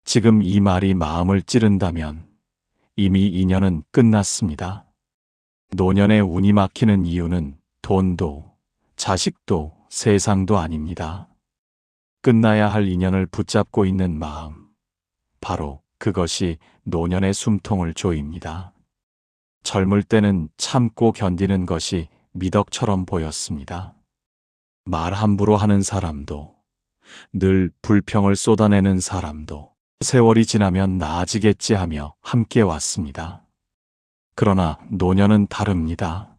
지금 이 말이 마음을 찌른다면 이미 인연은 끝났습니다. 노년의 운이 막히는 이유는 돈도, 자식도, 세상도 아닙니다. 끝나야 할 인연을 붙잡고 있는 마음, 바로 그것이 노년의 숨통을 조입니다. 젊을 때는 참고 견디는 것이 미덕처럼 보였습니다. 말 함부로 하는 사람도, 늘 불평을 쏟아내는 사람도 세월이 지나면 나아지겠지 하며 함께 왔습니다. 그러나 노년은 다릅니다.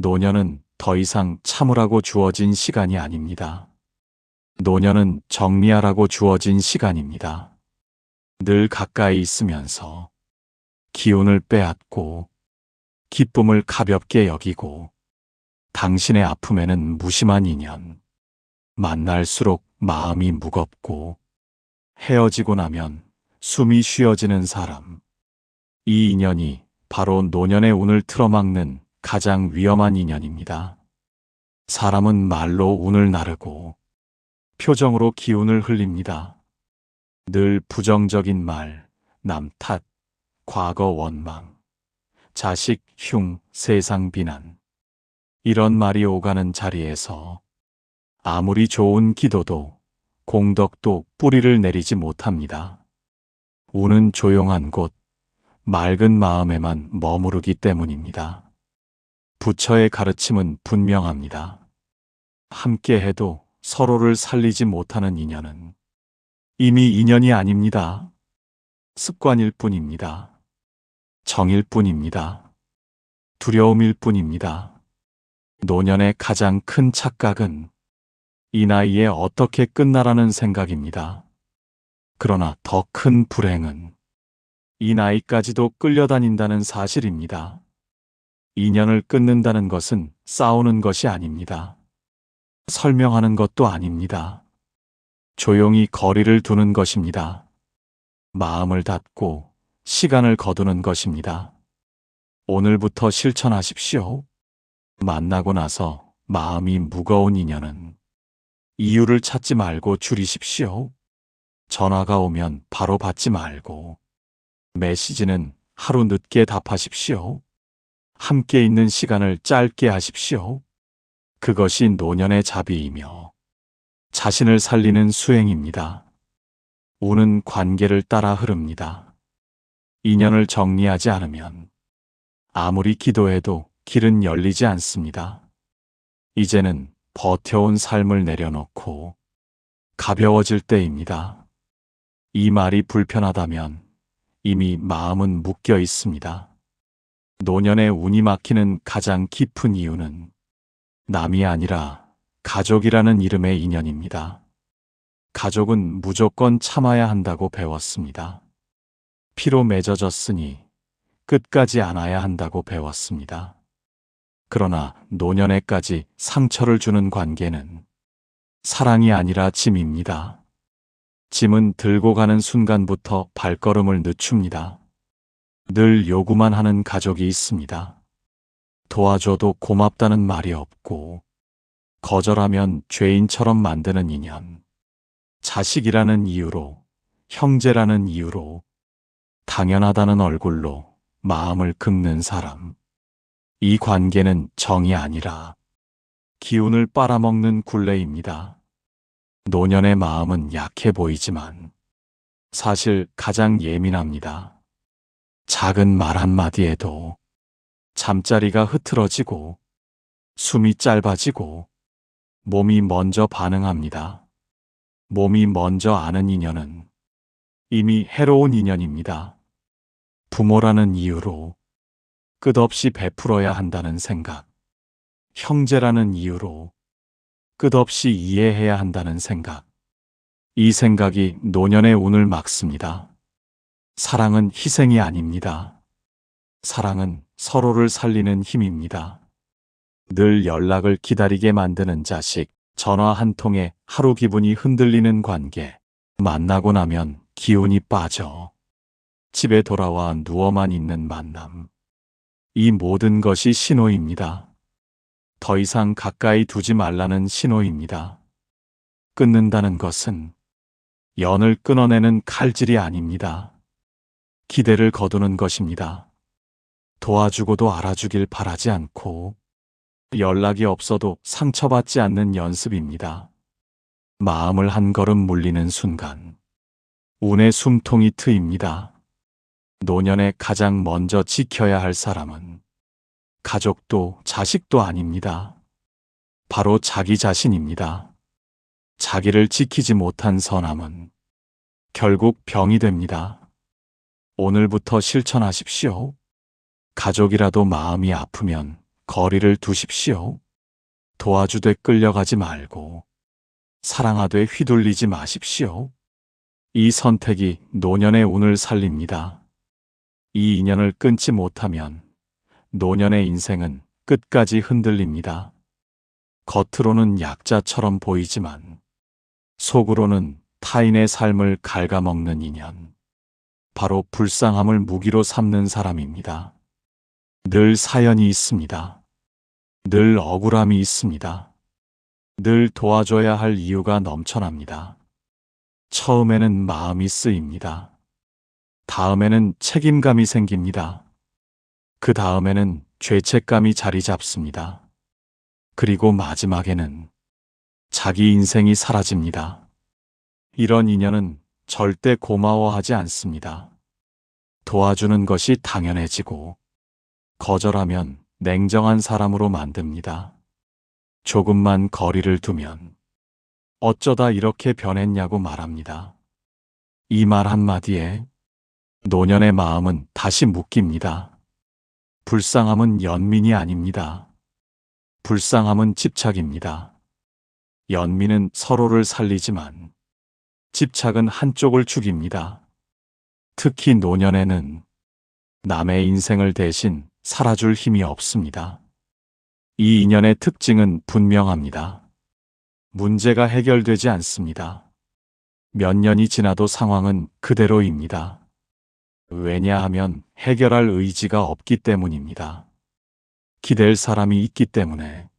노년은 더 이상 참으라고 주어진 시간이 아닙니다. 노년은 정리하라고 주어진 시간입니다. 늘 가까이 있으면서 기운을 빼앗고 기쁨을 가볍게 여기고 당신의 아픔에는 무심한 인연, 만날수록 마음이 무겁고 헤어지고 나면 숨이 쉬어지는 사람, 이 인연이 바로 노년의 운을 틀어막는 가장 위험한 인연입니다. 사람은 말로 운을 나르고 표정으로 기운을 흘립니다. 늘 부정적인 말, 남 탓, 과거 원망, 자식 흉, 세상 비난, 이런 말이 오가는 자리에서 아무리 좋은 기도도 공덕도 뿌리를 내리지 못합니다. 운은 조용한 곳, 맑은 마음에만 머무르기 때문입니다. 부처의 가르침은 분명합니다. 함께 해도 서로를 살리지 못하는 인연은 이미 인연이 아닙니다. 습관일 뿐입니다. 정일 뿐입니다. 두려움일 뿐입니다. 노년의 가장 큰 착각은 이 나이에 어떻게 끝나라는 생각입니다. 그러나 더 큰 불행은 이 나이까지도 끌려다닌다는 사실입니다. 인연을 끊는다는 것은 싸우는 것이 아닙니다. 설명하는 것도 아닙니다. 조용히 거리를 두는 것입니다. 마음을 닫고 시간을 거두는 것입니다. 오늘부터 실천하십시오. 만나고 나서 마음이 무거운 인연은 이유를 찾지 말고 줄이십시오. 전화가 오면 바로 받지 말고 메시지는 하루 늦게 답하십시오. 함께 있는 시간을 짧게 하십시오. 그것이 노년의 자비이며 자신을 살리는 수행입니다. 운은 관계를 따라 흐릅니다. 인연을 정리하지 않으면 아무리 기도해도 길은 열리지 않습니다. 이제는 버텨온 삶을 내려놓고 가벼워질 때입니다. 이 말이 불편하다면 이미 마음은 묶여 있습니다. 노년의 운이 막히는 가장 깊은 이유는 남이 아니라 가족이라는 이름의 인연입니다. 가족은 무조건 참아야 한다고 배웠습니다. 피로 맺어졌으니 끝까지 안아야 한다고 배웠습니다. 그러나 노년에까지 상처를 주는 관계는 사랑이 아니라 짐입니다. 짐은 들고 가는 순간부터 발걸음을 늦춥니다. 늘 요구만 하는 가족이 있습니다. 도와줘도 고맙다는 말이 없고 거절하면 죄인처럼 만드는 인연, 자식이라는 이유로, 형제라는 이유로, 당연하다는 얼굴로 마음을 긁는 사람, 이 관계는 정이 아니라 기운을 빨아먹는 굴레입니다. 노년의 마음은 약해 보이지만 사실 가장 예민합니다. 작은 말 한마디에도 잠자리가 흐트러지고 숨이 짧아지고 몸이 먼저 반응합니다. 몸이 먼저 아는 인연은 이미 해로운 인연입니다. 부모라는 이유로 끝없이 베풀어야 한다는 생각, 형제라는 이유로 끝없이 이해해야 한다는 생각, 이 생각이 노년의 운을 막습니다. 사랑은 희생이 아닙니다. 사랑은 서로를 살리는 힘입니다. 늘 연락을 기다리게 만드는 자식, 전화 한 통에 하루 기분이 흔들리는 관계, 만나고 나면 기운이 빠져 집에 돌아와 누워만 있는 만남, 이 모든 것이 신호입니다. 더 이상 가까이 두지 말라는 신호입니다. 끊는다는 것은 연을 끊어내는 칼질이 아닙니다. 기대를 거두는 것입니다. 도와주고도 알아주길 바라지 않고 연락이 없어도 상처받지 않는 연습입니다. 마음을 한 걸음 물리는 순간 운의 숨통이 트입니다. 노년에 가장 먼저 지켜야 할 사람은 가족도 자식도 아닙니다. 바로 자기 자신입니다. 자기를 지키지 못한 선함은 결국 병이 됩니다. 오늘부터 실천하십시오. 가족이라도 마음이 아프면 거리를 두십시오. 도와주되 끌려가지 말고 사랑하되 휘둘리지 마십시오. 이 선택이 노년의 운을 살립니다. 이 인연을 끊지 못하면 노년의 인생은 끝까지 흔들립니다. 겉으로는 약자처럼 보이지만 속으로는 타인의 삶을 갉아먹는 인연. 바로 불쌍함을 무기로 삼는 사람입니다. 늘 사연이 있습니다. 늘 억울함이 있습니다. 늘 도와줘야 할 이유가 넘쳐납니다. 처음에는 마음이 쓰입니다. 다음에는 책임감이 생깁니다. 그 다음에는 죄책감이 자리 잡습니다. 그리고 마지막에는 자기 인생이 사라집니다. 이런 인연은 절대 고마워하지 않습니다. 도와주는 것이 당연해지고 거절하면 냉정한 사람으로 만듭니다. 조금만 거리를 두면 어쩌다 이렇게 변했냐고 말합니다. 이 말 한마디에 노년의 마음은 다시 묶입니다. 불쌍함은 연민이 아닙니다. 불쌍함은 집착입니다. 연민은 서로를 살리지만 집착은 한쪽을 죽입니다. 특히 노년에는 남의 인생을 대신 살아줄 힘이 없습니다. 이 인연의 특징은 분명합니다. 문제가 해결되지 않습니다. 몇 년이 지나도 상황은 그대로입니다. 왜냐하면 해결할 의지가 없기 때문입니다. 기댈 사람이 있기 때문에,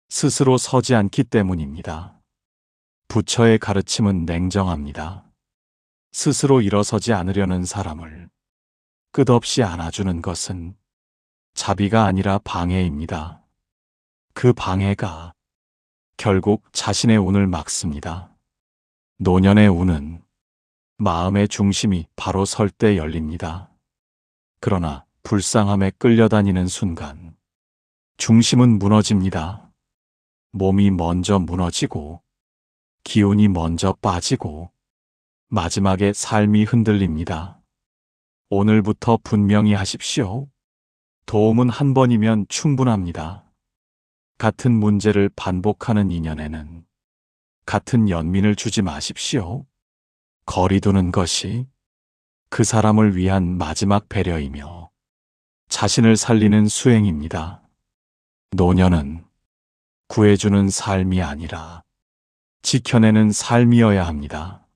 스스로 서지 않기 때문입니다. 부처의 가르침은 냉정합니다. 스스로 일어서지 않으려는 사람을 끝없이 안아주는 것은 자비가 아니라 방해입니다. 그 방해가 결국 자신의 운을 막습니다. 노년의 운은 마음의 중심이 바로 설 때 열립니다. 그러나 불쌍함에 끌려다니는 순간 중심은 무너집니다. 몸이 먼저 무너지고 기운이 먼저 빠지고 마지막에 삶이 흔들립니다. 오늘부터 분명히 하십시오. 도움은 한 번이면 충분합니다. 같은 문제를 반복하는 인연에는 같은 연민을 주지 마십시오. 거리 두는 것이 그 사람을 위한 마지막 배려이며 자신을 살리는 수행입니다. 노년은 구해주는 삶이 아니라 지켜내는 삶이어야 합니다.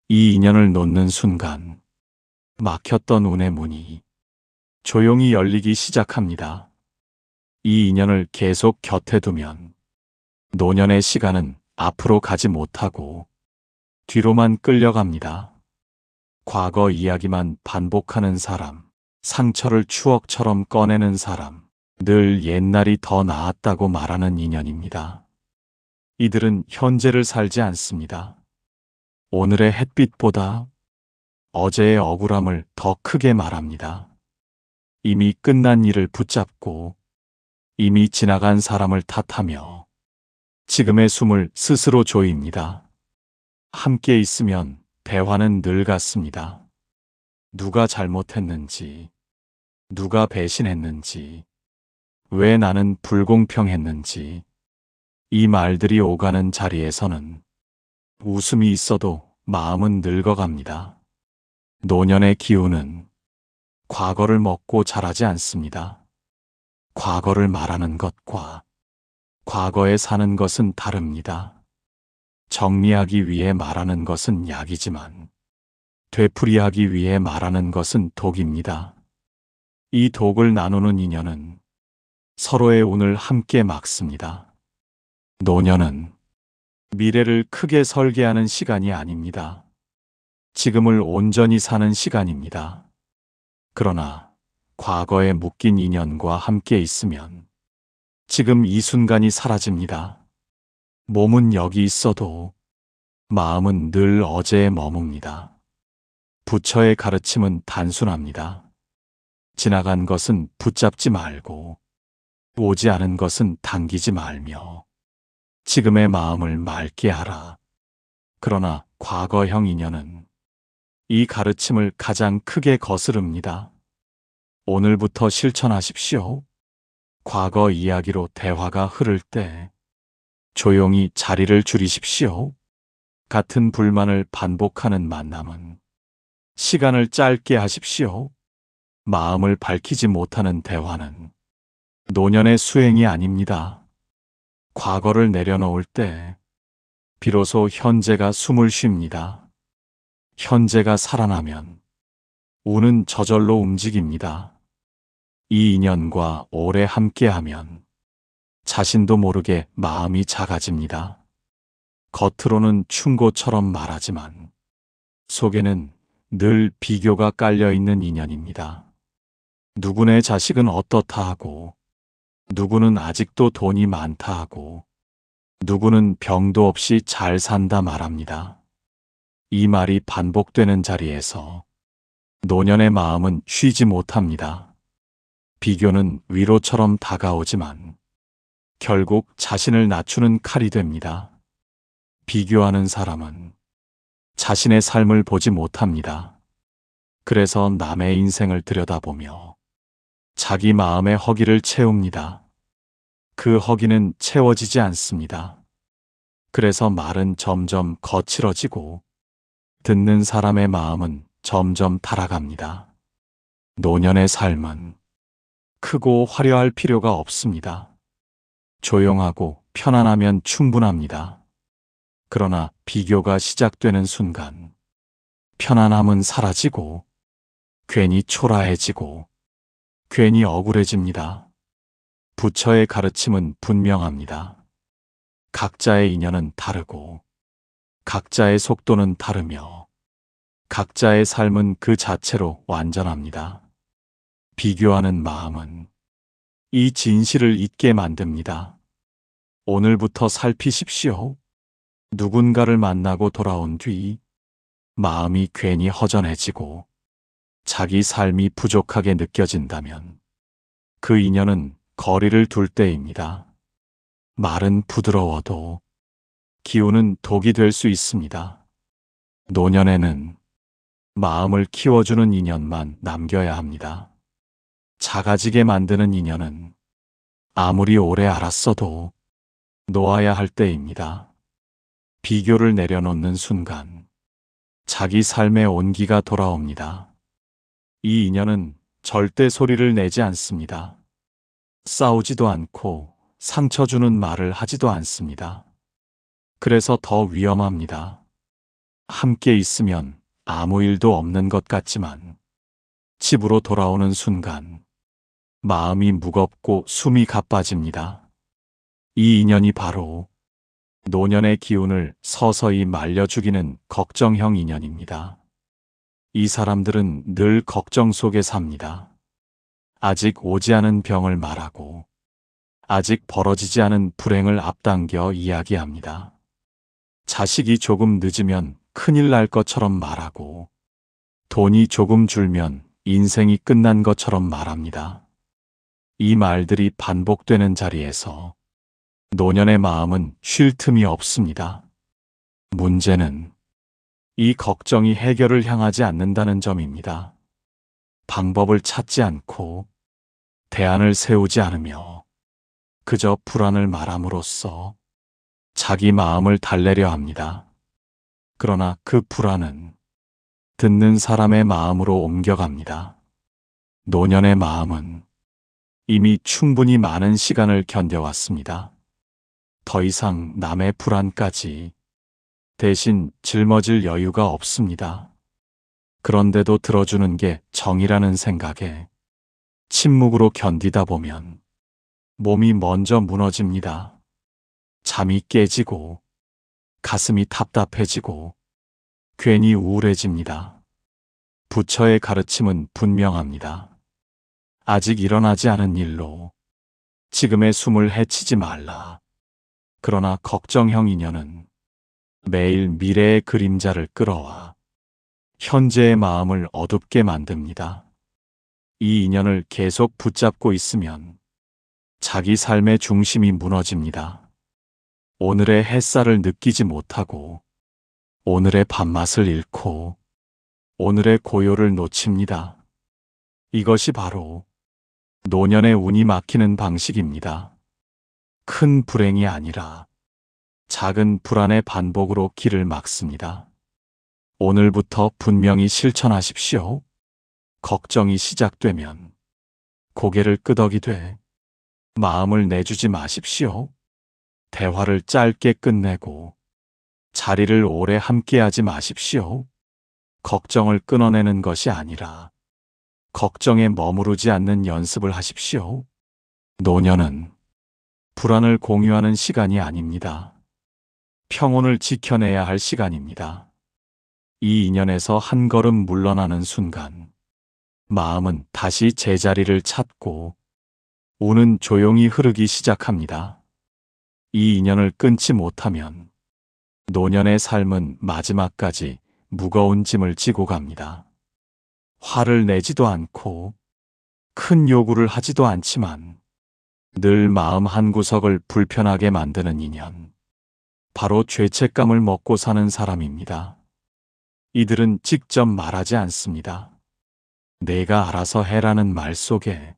이 인연을 놓는 순간 막혔던 운의 문이 조용히 열리기 시작합니다. 이 인연을 계속 곁에 두면 노년의 시간은 앞으로 가지 못하고 뒤로만 끌려갑니다. 과거 이야기만 반복하는 사람, 상처를 추억처럼 꺼내는 사람, 늘 옛날이 더 나았다고 말하는 인연입니다. 이들은 현재를 살지 않습니다. 오늘의 햇빛보다 어제의 억울함을 더 크게 말합니다. 이미 끝난 일을 붙잡고 이미 지나간 사람을 탓하며 지금의 숨을 스스로 조입니다. 함께 있으면 대화는 늘 같습니다. 누가 잘못했는지, 누가 배신했는지, 왜 나는 불공평했는지, 이 말들이 오가는 자리에서는 웃음이 있어도 마음은 늙어갑니다. 노년의 기운은 과거를 먹고 자라지 않습니다. 과거를 말하는 것과 과거에 사는 것은 다릅니다. 정리하기 위해 말하는 것은 약이지만 되풀이하기 위해 말하는 것은 독입니다. 이 독을 나누는 인연은 서로의 운을 함께 막습니다. 노년은 미래를 크게 설계하는 시간이 아닙니다. 지금을 온전히 사는 시간입니다. 그러나 과거에 묶인 인연과 함께 있으면 지금 이 순간이 사라집니다. 몸은 여기 있어도 마음은 늘 어제에 머뭅니다. 부처의 가르침은 단순합니다. 지나간 것은 붙잡지 말고 오지 않은 것은 당기지 말며 지금의 마음을 맑게 하라. 그러나 과거형 인연은 이 가르침을 가장 크게 거스릅니다. 오늘부터 실천하십시오. 과거 이야기로 대화가 흐를 때 조용히 자리를 줄이십시오. 같은 불만을 반복하는 만남은 시간을 짧게 하십시오. 마음을 밝히지 못하는 대화는 노년의 수행이 아닙니다. 과거를 내려놓을 때 비로소 현재가 숨을 쉽니다. 현재가 살아나면 우는 저절로 움직입니다. 이 인연과 오래 함께하면 자신도 모르게 마음이 작아집니다. 겉으로는 충고처럼 말하지만 속에는 늘 비교가 깔려있는 인연입니다. 누구네 자식은 어떻다 하고 누구는 아직도 돈이 많다 하고 누구는 병도 없이 잘 산다 말합니다. 이 말이 반복되는 자리에서 노년의 마음은 쉬지 못합니다. 비교는 위로처럼 다가오지만 결국 자신을 낮추는 칼이 됩니다. 비교하는 사람은 자신의 삶을 보지 못합니다. 그래서 남의 인생을 들여다보며 자기 마음의 허기를 채웁니다. 그 허기는 채워지지 않습니다. 그래서 말은 점점 거칠어지고 듣는 사람의 마음은 점점 타락합니다. 노년의 삶은 크고 화려할 필요가 없습니다. 조용하고 편안하면 충분합니다. 그러나 비교가 시작되는 순간 편안함은 사라지고 괜히 초라해지고 괜히 억울해집니다. 부처의 가르침은 분명합니다. 각자의 인연은 다르고 각자의 속도는 다르며 각자의 삶은 그 자체로 완전합니다. 비교하는 마음은 이 진실을 잊게 만듭니다. 오늘부터 살피십시오. 누군가를 만나고 돌아온 뒤 마음이 괜히 허전해지고 자기 삶이 부족하게 느껴진다면 그 인연은 거리를 둘 때입니다. 말은 부드러워도 기운은 독이 될 수 있습니다. 노년에는 마음을 키워주는 인연만 남겨야 합니다. 작아지게 만드는 인연은 아무리 오래 알았어도 놓아야 할 때입니다. 비교를 내려놓는 순간 자기 삶의 온기가 돌아옵니다. 이 인연은 절대 소리를 내지 않습니다. 싸우지도 않고 상처 주는 말을 하지도 않습니다. 그래서 더 위험합니다. 함께 있으면 아무 일도 없는 것 같지만 집으로 돌아오는 순간 마음이 무겁고 숨이 가빠집니다. 이 인연이 바로 노년의 기운을 서서히 말려 죽이는 걱정형 인연입니다. 이 사람들은 늘 걱정 속에 삽니다. 아직 오지 않은 병을 말하고 아직 벌어지지 않은 불행을 앞당겨 이야기합니다. 자식이 조금 늦으면 큰일 날 것처럼 말하고 돈이 조금 줄면 인생이 끝난 것처럼 말합니다. 이 말들이 반복되는 자리에서 노년의 마음은 쉴 틈이 없습니다. 문제는 이 걱정이 해결을 향하지 않는다는 점입니다. 방법을 찾지 않고 대안을 세우지 않으며 그저 불안을 말함으로써 자기 마음을 달래려 합니다. 그러나 그 불안은 듣는 사람의 마음으로 옮겨갑니다. 노년의 마음은 이미 충분히 많은 시간을 견뎌왔습니다. 더 이상 남의 불안까지 대신 짊어질 여유가 없습니다. 그런데도 들어주는 게 정이라는 생각에 침묵으로 견디다 보면 몸이 먼저 무너집니다. 잠이 깨지고 가슴이 답답해지고 괜히 우울해집니다. 부처의 가르침은 분명합니다. 아직 일어나지 않은 일로 지금의 숨을 해치지 말라. 그러나 걱정형 인연은 매일 미래의 그림자를 끌어와 현재의 마음을 어둡게 만듭니다. 이 인연을 계속 붙잡고 있으면 자기 삶의 중심이 무너집니다. 오늘의 햇살을 느끼지 못하고 오늘의 밥맛을 잃고 오늘의 고요를 놓칩니다. 이것이 바로 노년의 운이 막히는 방식입니다. 큰 불행이 아니라 작은 불안의 반복으로 길을 막습니다. 오늘부터 분명히 실천하십시오. 걱정이 시작되면 고개를 끄덕이되 마음을 내주지 마십시오. 대화를 짧게 끝내고 자리를 오래 함께하지 마십시오. 걱정을 끊어내는 것이 아니라 걱정에 머무르지 않는 연습을 하십시오. 노년은 불안을 공유하는 시간이 아닙니다. 평온을 지켜내야 할 시간입니다. 이 인연에서 한 걸음 물러나는 순간 마음은 다시 제자리를 찾고 운은 조용히 흐르기 시작합니다. 이 인연을 끊지 못하면 노년의 삶은 마지막까지 무거운 짐을 지고 갑니다. 화를 내지도 않고 큰 요구를 하지도 않지만 늘 마음 한구석을 불편하게 만드는 인연. 바로 죄책감을 먹고 사는 사람입니다. 이들은 직접 말하지 않습니다. 내가 알아서 해라는 말 속에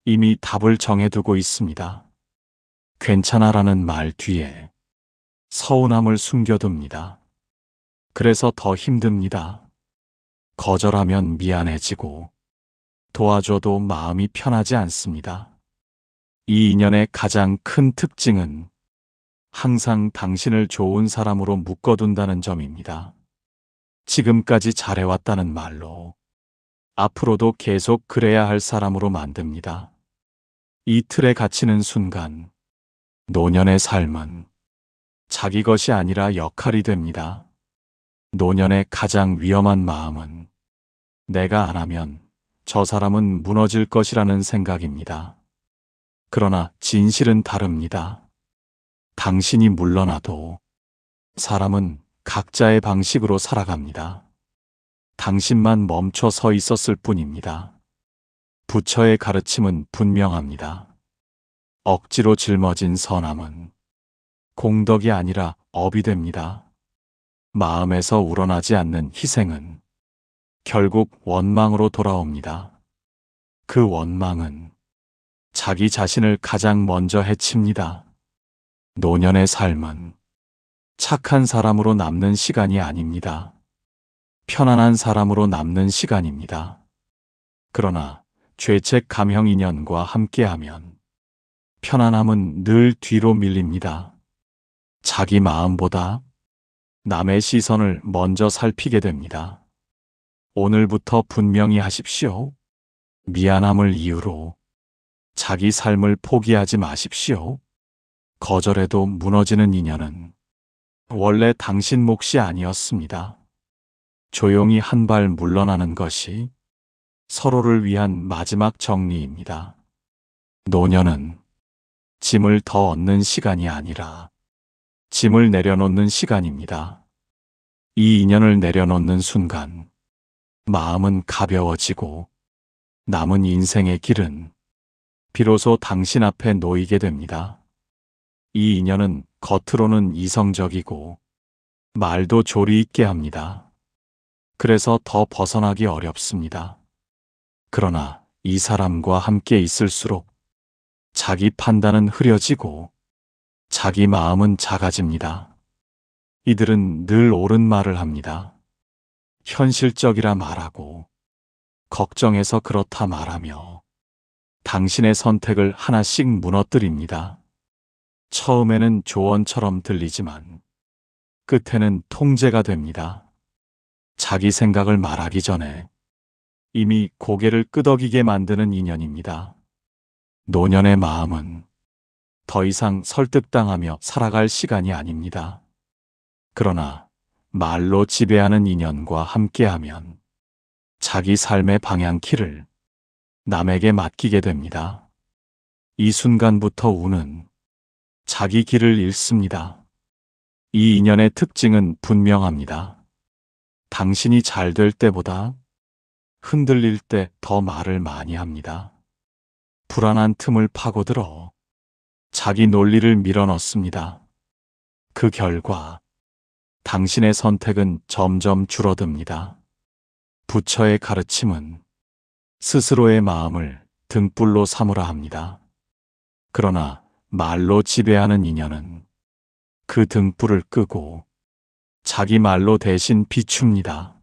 이미 답을 정해두고 있습니다. 괜찮아라는 말 뒤에 서운함을 숨겨둡니다. 그래서 더 힘듭니다. 거절하면 미안해지고 도와줘도 마음이 편하지 않습니다. 이 인연의 가장 큰 특징은 항상 당신을 좋은 사람으로 묶어둔다는 점입니다. 지금까지 잘해왔다는 말로 앞으로도 계속 그래야 할 사람으로 만듭니다. 이 틀에 갇히는 순간 노년의 삶은 자기 것이 아니라 역할이 됩니다. 노년의 가장 위험한 마음은 내가 안 하면 저 사람은 무너질 것이라는 생각입니다. 그러나 진실은 다릅니다. 당신이 물러나도 사람은 각자의 방식으로 살아갑니다. 당신만 멈춰 서 있었을 뿐입니다. 부처의 가르침은 분명합니다. 억지로 짊어진 선함은 공덕이 아니라 업이 됩니다. 마음에서 우러나지 않는 희생은 결국 원망으로 돌아옵니다. 그 원망은 자기 자신을 가장 먼저 해칩니다. 노년의 삶은 착한 사람으로 남는 시간이 아닙니다. 편안한 사람으로 남는 시간입니다. 그러나 죄책 감형 인연과 함께하면 편안함은 늘 뒤로 밀립니다. 자기 마음보다 남의 시선을 먼저 살피게 됩니다. 오늘부터 분명히 하십시오. 미안함을 이유로 자기 삶을 포기하지 마십시오. 거절해도 무너지는 인연은 원래 당신 몫이 아니었습니다. 조용히 한 발 물러나는 것이 서로를 위한 마지막 정리입니다. 노년은 짐을 더 얻는 시간이 아니라 짐을 내려놓는 시간입니다. 이 인연을 내려놓는 순간 마음은 가벼워지고 남은 인생의 길은 비로소 당신 앞에 놓이게 됩니다. 이 인연은 겉으로는 이성적이고 말도 조리 있게 합니다. 그래서 더 벗어나기 어렵습니다. 그러나 이 사람과 함께 있을수록 자기 판단은 흐려지고 자기 마음은 작아집니다. 이들은 늘 옳은 말을 합니다. 현실적이라 말하고 걱정해서 그렇다 말하며 당신의 선택을 하나씩 무너뜨립니다. 처음에는 조언처럼 들리지만 끝에는 통제가 됩니다. 자기 생각을 말하기 전에 이미 고개를 끄덕이게 만드는 인연입니다. 노년의 마음은 더 이상 설득당하며 살아갈 시간이 아닙니다. 그러나 말로 지배하는 인연과 함께하면 자기 삶의 방향키를 남에게 맡기게 됩니다. 이 순간부터 우는 자기 길을 잃습니다. 이 인연의 특징은 분명합니다. 당신이 잘 될 때보다 흔들릴 때 더 말을 많이 합니다. 불안한 틈을 파고들어 자기 논리를 밀어넣습니다. 그 결과 당신의 선택은 점점 줄어듭니다. 부처의 가르침은 스스로의 마음을 등불로 삼으라 합니다. 그러나 말로 지배하는 인연은 그 등불을 끄고 자기 말로 대신 비춥니다.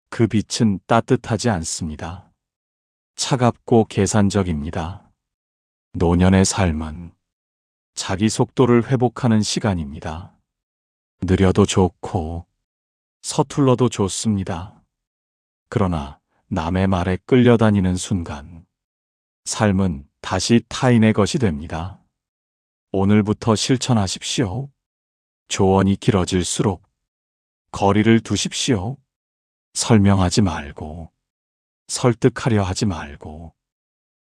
그 빛은 따뜻하지 않습니다. 차갑고 계산적입니다. 노년의 삶은 자기 속도를 회복하는 시간입니다. 느려도 좋고 서툴러도 좋습니다. 그러나 남의 말에 끌려다니는 순간 삶은 다시 타인의 것이 됩니다. 오늘부터 실천하십시오. 조언이 길어질수록 거리를 두십시오. 설명하지 말고 설득하려 하지 말고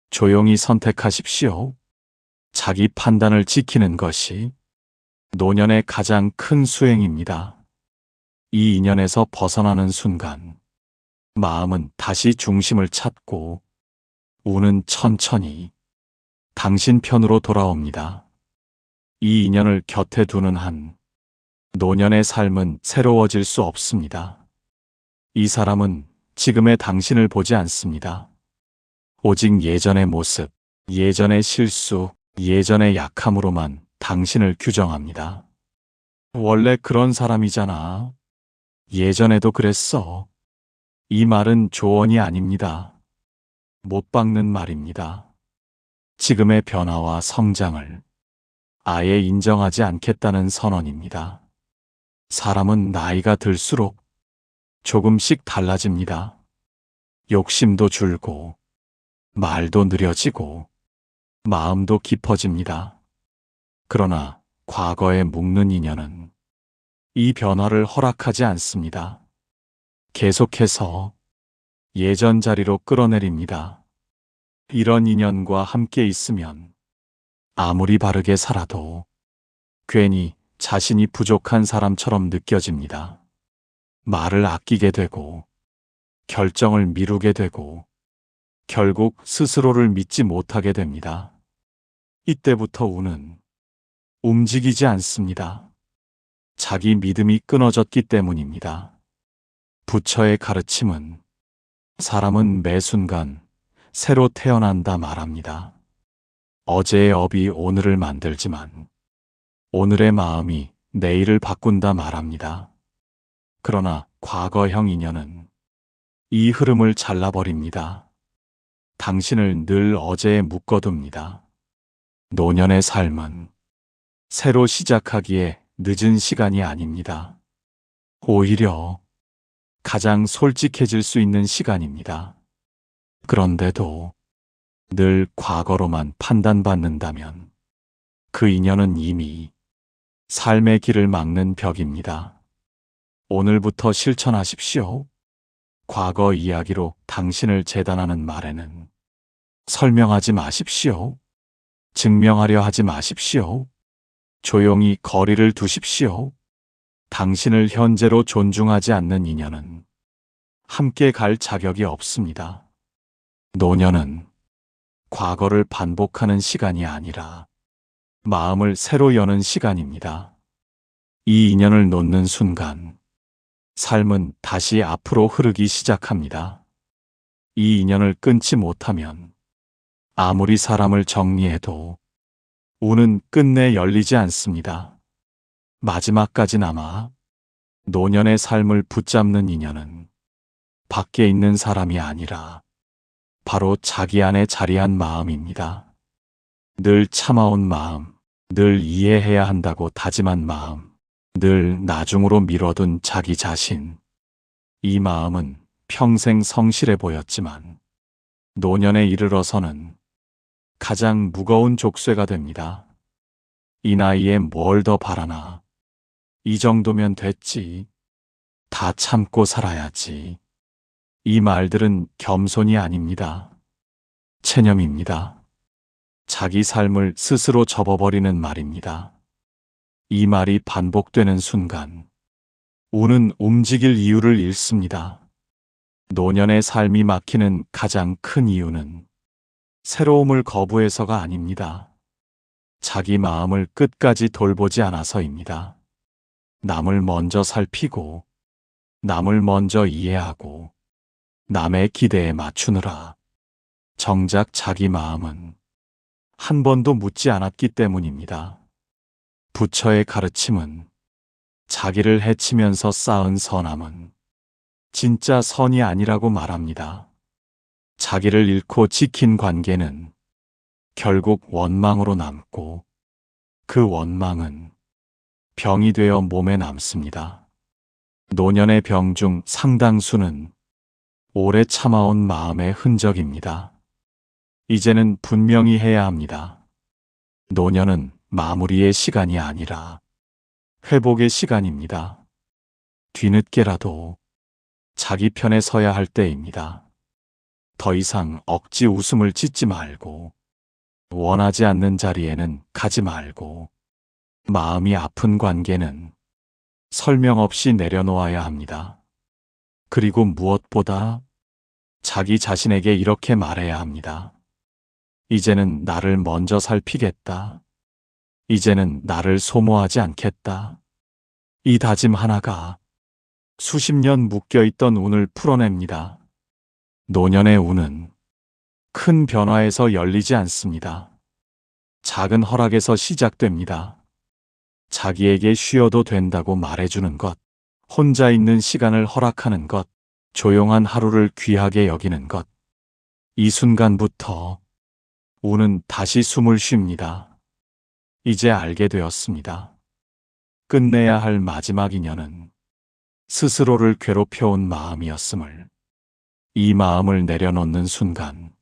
조용히 선택하십시오. 자기 판단을 지키는 것이 노년의 가장 큰 수행입니다. 이 인연에서 벗어나는 순간 마음은 다시 중심을 찾고 운은 천천히 당신 편으로 돌아옵니다. 이 인연을 곁에 두는 한 노년의 삶은 새로워질 수 없습니다. 이 사람은 지금의 당신을 보지 않습니다. 오직 예전의 모습, 예전의 실수, 예전의 약함으로만 당신을 규정합니다. 원래 그런 사람이잖아. 예전에도 그랬어. 이 말은 조언이 아닙니다. 못 박는 말입니다. 지금의 변화와 성장을 아예 인정하지 않겠다는 선언입니다. 사람은 나이가 들수록 조금씩 달라집니다. 욕심도 줄고, 말도 느려지고, 마음도 깊어집니다. 그러나 과거에 묶는 인연은 이 변화를 허락하지 않습니다. 계속해서 예전 자리로 끌어내립니다. 이런 인연과 함께 있으면 아무리 바르게 살아도 괜히 자신이 부족한 사람처럼 느껴집니다. 말을 아끼게 되고 결정을 미루게 되고 결국 스스로를 믿지 못하게 됩니다. 이때부터 운은 움직이지 않습니다. 자기 믿음이 끊어졌기 때문입니다. 부처의 가르침은 사람은 매 순간 새로 태어난다 말합니다. 어제의 업이 오늘을 만들지만 오늘의 마음이 내일을 바꾼다 말합니다. 그러나 과거형 인연은 이 흐름을 잘라버립니다. 당신을 늘 어제에 묶어둡니다. 노년의 삶은 새로 시작하기에 늦은 시간이 아닙니다. 오히려 가장 솔직해질 수 있는 시간입니다. 그런데도 늘 과거로만 판단받는다면 그 인연은 이미 삶의 길을 막는 벽입니다. 오늘부터 실천하십시오. 과거 이야기로 당신을 재단하는 말에는 설명하지 마십시오. 증명하려 하지 마십시오. 조용히 거리를 두십시오. 당신을 현재로 존중하지 않는 인연은 함께 갈 자격이 없습니다. 노년은 과거를 반복하는 시간이 아니라 마음을 새로 여는 시간입니다. 이 인연을 놓는 순간 삶은 다시 앞으로 흐르기 시작합니다. 이 인연을 끊지 못하면 아무리 사람을 정리해도 운은 끝내 열리지 않습니다. 마지막까지나마 노년의 삶을 붙잡는 인연은 밖에 있는 사람이 아니라 바로 자기 안에 자리한 마음입니다. 늘 참아온 마음, 늘 이해해야 한다고 다짐한 마음, 늘 나중으로 미뤄둔 자기 자신. 이 마음은 평생 성실해 보였지만 노년에 이르러서는 가장 무거운 족쇄가 됩니다. 이 나이에 뭘 더 바라나. 이 정도면 됐지. 다 참고 살아야지. 이 말들은 겸손이 아닙니다. 체념입니다. 자기 삶을 스스로 접어버리는 말입니다. 이 말이 반복되는 순간 우는 움직일 이유를 잃습니다. 노년의 삶이 막히는 가장 큰 이유는 새로움을 거부해서가 아닙니다. 자기 마음을 끝까지 돌보지 않아서입니다. 남을 먼저 살피고, 남을 먼저 이해하고, 남의 기대에 맞추느라 정작 자기 마음은 한 번도 묻지 않았기 때문입니다. 부처의 가르침은 자기를 해치면서 쌓은 선함은 진짜 선이 아니라고 말합니다. 자기를 잃고 지킨 관계는 결국 원망으로 남고 그 원망은 병이 되어 몸에 남습니다. 노년의 병 중 상당수는 오래 참아온 마음의 흔적입니다. 이제는 분명히 해야 합니다. 노년은 마무리의 시간이 아니라 회복의 시간입니다. 뒤늦게라도 자기 편에 서야 할 때입니다. 더 이상 억지 웃음을 짓지 말고 원하지 않는 자리에는 가지 말고 마음이 아픈 관계는 설명 없이 내려놓아야 합니다. 그리고 무엇보다 자기 자신에게 이렇게 말해야 합니다. 이제는 나를 먼저 살피겠다. 이제는 나를 소모하지 않겠다. 이 다짐 하나가 수십 년 묶여있던 운을 풀어냅니다. 노년의 운은 큰 변화에서 열리지 않습니다. 작은 허락에서 시작됩니다. 자기에게 쉬어도 된다고 말해주는 것, 혼자 있는 시간을 허락하는 것, 조용한 하루를 귀하게 여기는 것. 이 순간부터 운은 다시 숨을 쉽니다. 이제 알게 되었습니다. 끝내야 할 마지막 인연은 스스로를 괴롭혀온 마음이었음을. 이 마음을 내려놓는 순간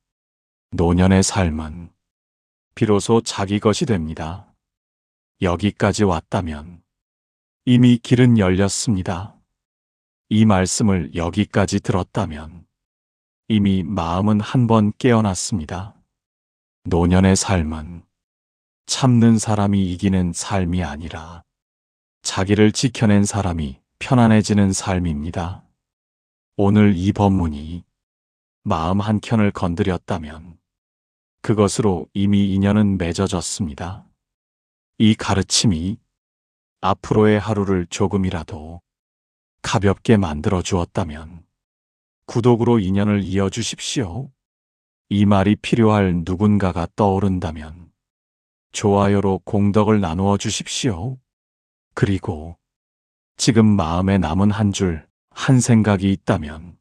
노년의 삶은 비로소 자기 것이 됩니다. 여기까지 왔다면 이미 길은 열렸습니다. 이 말씀을 여기까지 들었다면 이미 마음은 한 번 깨어났습니다. 노년의 삶은 참는 사람이 이기는 삶이 아니라 자기를 지켜낸 사람이 편안해지는 삶입니다. 오늘 이 법문이 마음 한켠을 건드렸다면 그것으로 이미 인연은 맺어졌습니다. 이 가르침이 앞으로의 하루를 조금이라도 가볍게 만들어 주었다면 구독으로 인연을 이어주십시오. 이 말이 필요할 누군가가 떠오른다면 좋아요로 공덕을 나누어 주십시오. 그리고 지금 마음에 남은 한 줄, 한 생각이 있다면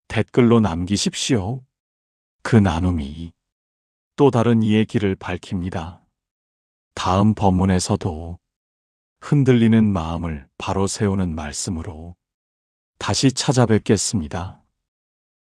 댓글로 남기십시오. 그 나눔이 또 다른 이의 길을 밝힙니다. 다음 법문에서도 흔들리는 마음을 바로 세우는 말씀으로 다시 찾아뵙겠습니다.